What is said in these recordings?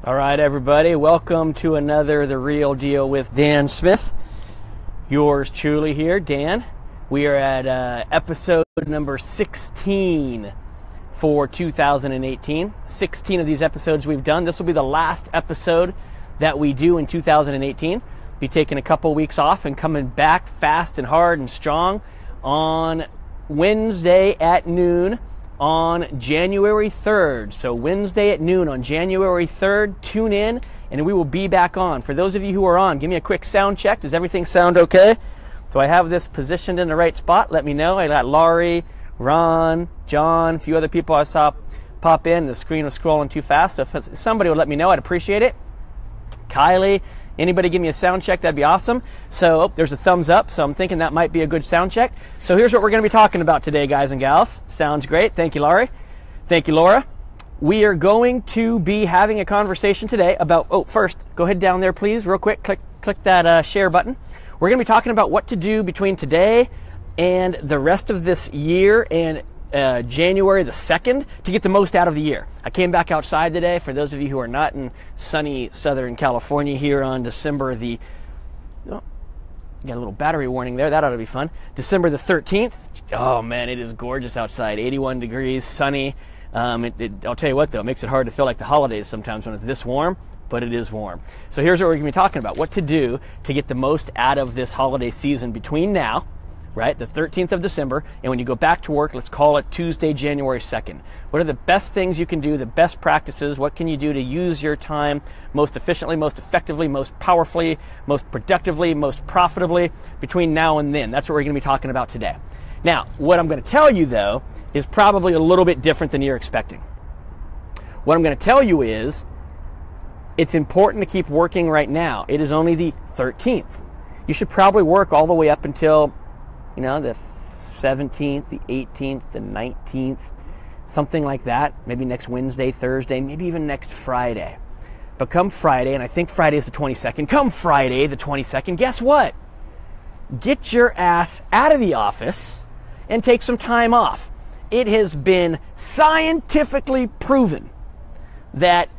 All right, everybody, welcome to another The Real Deal with Dan Smith. Yours truly here, Dan. We are at episode number 16 for 2018. 16 of these episodes we've done. This will be the last episode that we do in 2018. Be taking a couple weeks off and coming back fast and hard and strong on Wednesday at noon on January 3rd. So Wednesday at noon on January 3rd, tune in and we will be back on. For those of you who are on, give me a quick sound check. Does everything sound okay? So I have this positioned in the right spot. Let me know. I got Laurie, Ron, John, a few other people I saw pop in. The screen was scrolling too fast. So if somebody would let me know, I'd appreciate it. Kylie, anybody give me a sound check? That'd be awesome. So there's a thumbs up, so I'm thinking that might be a good sound check. So here's what we're going to be talking about today, guys and gals. Sounds great. Thank you, Laurie. Thank you, Laura. We are going to be having a conversation today about, first, go ahead down there, please, real quick. Click that share button. We're going to be talking about what to do between today and the rest of this year and January the 2nd to get the most out of the year. I came back outside today. For those of you who are not in sunny Southern California here on December the, got a little battery warning there. That ought to be fun. December the 13th. Oh man, it is gorgeous outside. 81 degrees, sunny. I'll tell you what though, it makes it hard to feel like the holidays sometimes when it's this warm, but it is warm. So here's what we're going to be talking about. What to do to get the most out of this holiday season between now, right, the 13th of December, and when you go back to work, let's call it Tuesday, January 2nd. What are the best things you can do, the best practices? What can you do to use your time most efficiently, most effectively, most powerfully, most productively, most profitably between now and then? That's what we're going to be talking about today. Now, what I'm going to tell you, though, is probably a little bit different than you're expecting. What I'm going to tell you is it's important to keep working right now. It is only the 13th. You should probably work all the way up until the 17th, the 18th, the 19th, something like that. Maybe next Wednesday, Thursday, maybe even next Friday. But come Friday, and I think Friday is the 22nd, come Friday the 22nd, guess what? Get your ass out of the office and take some time off. It has been scientifically proven that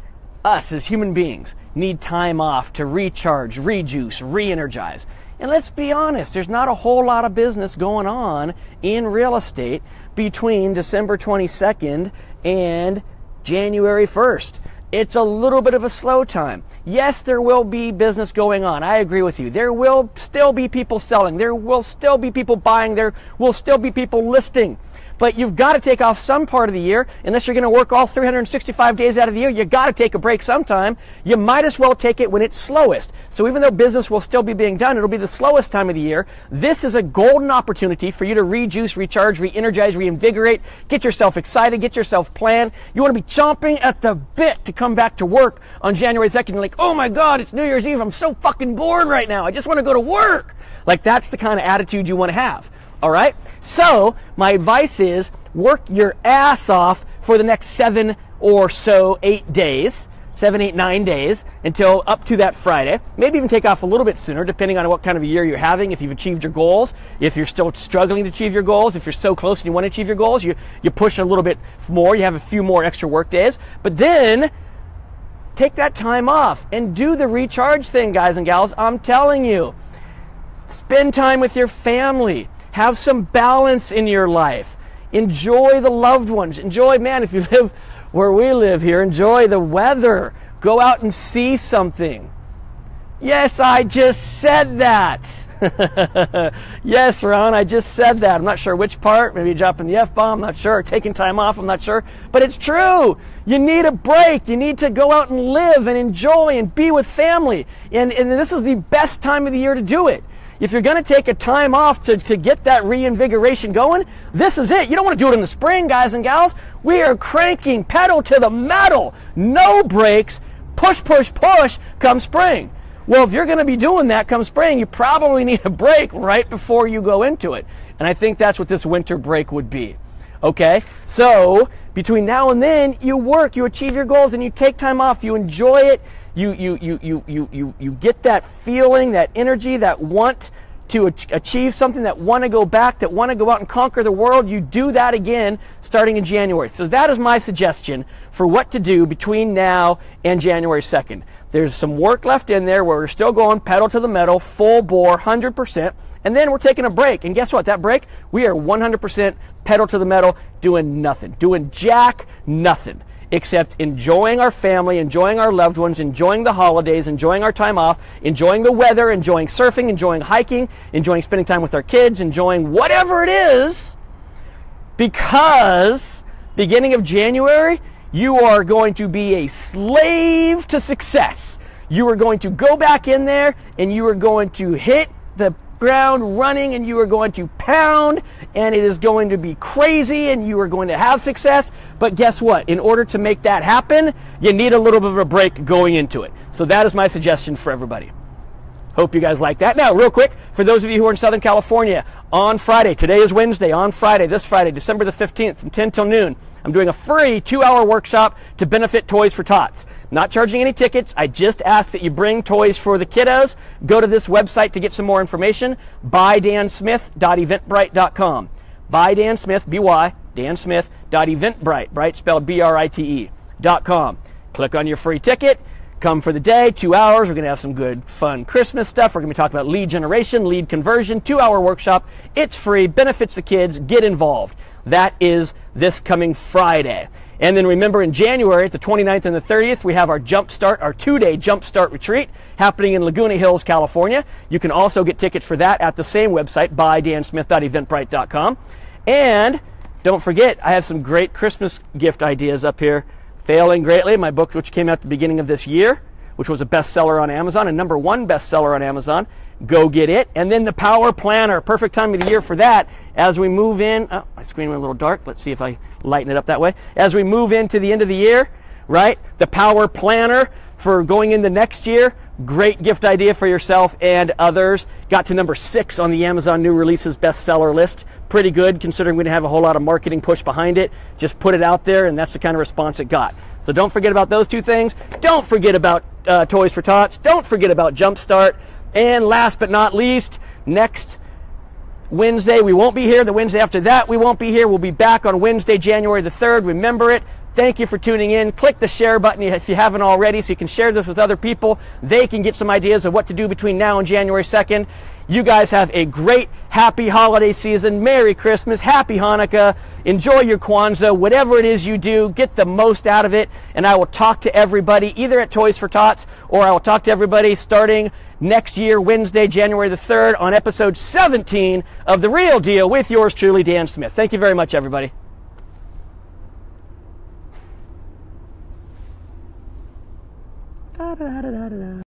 us as human beings need time off to recharge, rejuice, re-energize. And let's be honest, there's not a whole lot of business going on in real estate between December 22nd and January 1st. It's a little bit of a slow time. Yes, there will be business going on. I agree with you. There will still be people selling. There will still be people buying. There will still be people listing. But you've got to take off some part of the year. Unless you're going to work all 365 days out of the year, you've got to take a break sometime. You might as well take it when it's slowest. So even though business will still be being done, it'll be the slowest time of the year. This is a golden opportunity for you to rejuice, recharge, re-energize, reinvigorate, get yourself excited, get yourself planned. You want to be chomping at the bit to come back to work on January 2nd. You're like, oh my God, it's New Year's Eve. I'm so fucking bored right now. I just want to go to work. Like that's the kind of attitude you want to have. All right. So my advice is work your ass off for the next 7 or so, 8 days, 7, 8, 9 days until up to that Friday. Maybe even take off a little bit sooner, depending on what kind of a year you're having. If you've achieved your goals, if you're still struggling to achieve your goals, if you're so close and you want to achieve your goals, you push a little bit more. You have a few more extra work days, but then take that time off and do the recharge thing, guys and gals. I'm telling you, spend time with your family. Have some balance in your life. Enjoy the loved ones. Enjoy, man, if you live where we live here, enjoy the weather. Go out and see something. Yes, I just said that. Yes, Ron, I just said that. I'm not sure which part. Maybe dropping the F-bomb. I'm not sure. Taking time off. I'm not sure. But it's true. You need a break. You need to go out and live and enjoy and be with family. And this is the best time of the year to do it. If you're going to take a time off to get that reinvigoration going, this is it. You don't want to do it in the spring, guys and gals. We are cranking pedal to the metal. No brakes. Push, push, push come spring. Well, if you're going to be doing that come spring, you probably need a break right before you go into it. And I think that's what this winter break would be. Okay? So between now and then, you work, you achieve your goals, and you take time off. You enjoy it. You get that feeling, that energy, that want to achieve something, that want to go back, that want to go out and conquer the world, you do that again starting in January. So that is my suggestion for what to do between now and January 2nd. There's some work left in there where we're still going pedal to the metal, full bore, 100%, and then we're taking a break. And guess what? That break, we are 100% pedal to the metal, doing nothing, doing jack nothing, except enjoying our family, enjoying our loved ones, enjoying the holidays, enjoying our time off, enjoying the weather, enjoying surfing, enjoying hiking, enjoying spending time with our kids, enjoying whatever it is, because beginning of January, you are going to be a slave to success. You are going to go back in there and you are going to hit the ground running and you are going to pound and it is going to be crazy and you are going to have success. But guess what? In order to make that happen, you need a little bit of a break going into it. So that is my suggestion for everybody. Hope you guys like that. Now, real quick, for those of you who are in Southern California, on Friday, today is Wednesday, on Friday, this Friday, December the 15th, from 10 till noon, I'm doing a free 2-hour workshop to benefit Toys for Tots. Not charging any tickets. I just ask that you bring toys for the kiddos. Go to this website to get some more information, bydansmith.eventbrite.com. By Dan Smith, B-Y, dansmith.eventbrite, Bright spelled B-R-I-T-E.com. Click on your free ticket. Come for the day, 2 hours. We're going to have some good, fun Christmas stuff. We're going to be talking about lead generation, lead conversion, 2-hour workshop. It's free, benefits the kids. Get involved. That is this coming Friday. And then remember, in January, the 29th and the 30th, we have our Jumpstart, our 2-day Jumpstart retreat happening in Laguna Hills, California. You can also get tickets for that at the same website, bydansmith.eventbrite.com. And don't forget, I have some great Christmas gift ideas up here. Failing Greatly, my book, which came out at the beginning of this year, which was a bestseller on Amazon, a #1 bestseller on Amazon. Go get it. And then the Power Planner, perfect time of the year for that as we move in. Oh, my screen went a little dark. Let's see if I lighten it up that way. As we move into the end of the year, right? The Power Planner for going into next year. Great gift idea for yourself and others. Got to #6 on the Amazon new releases bestseller list. Pretty good considering we didn't have a whole lot of marketing push behind it. Just put it out there and that's the kind of response it got. So don't forget about those two things. Don't forget about Toys for Tots. Don't forget about Jumpstart. And last but not least, next Wednesday we won't be here. The Wednesday after that we won't be here. We'll be back on Wednesday, January the 3rd. Remember it. Thank you for tuning in. Click the share button if you haven't already so you can share this with other people. They can get some ideas of what to do between now and January 2nd. You guys have a great, happy holiday season. Merry Christmas. Happy Hanukkah. Enjoy your Kwanzaa. Whatever it is you do, get the most out of it. And I will talk to everybody either at Toys for Tots or I will talk to everybody starting next year, Wednesday, January the 3rd on episode 17 of The Real Deal with yours truly, Dan Smith. Thank you very much, everybody. Da, da, da, da, da, da.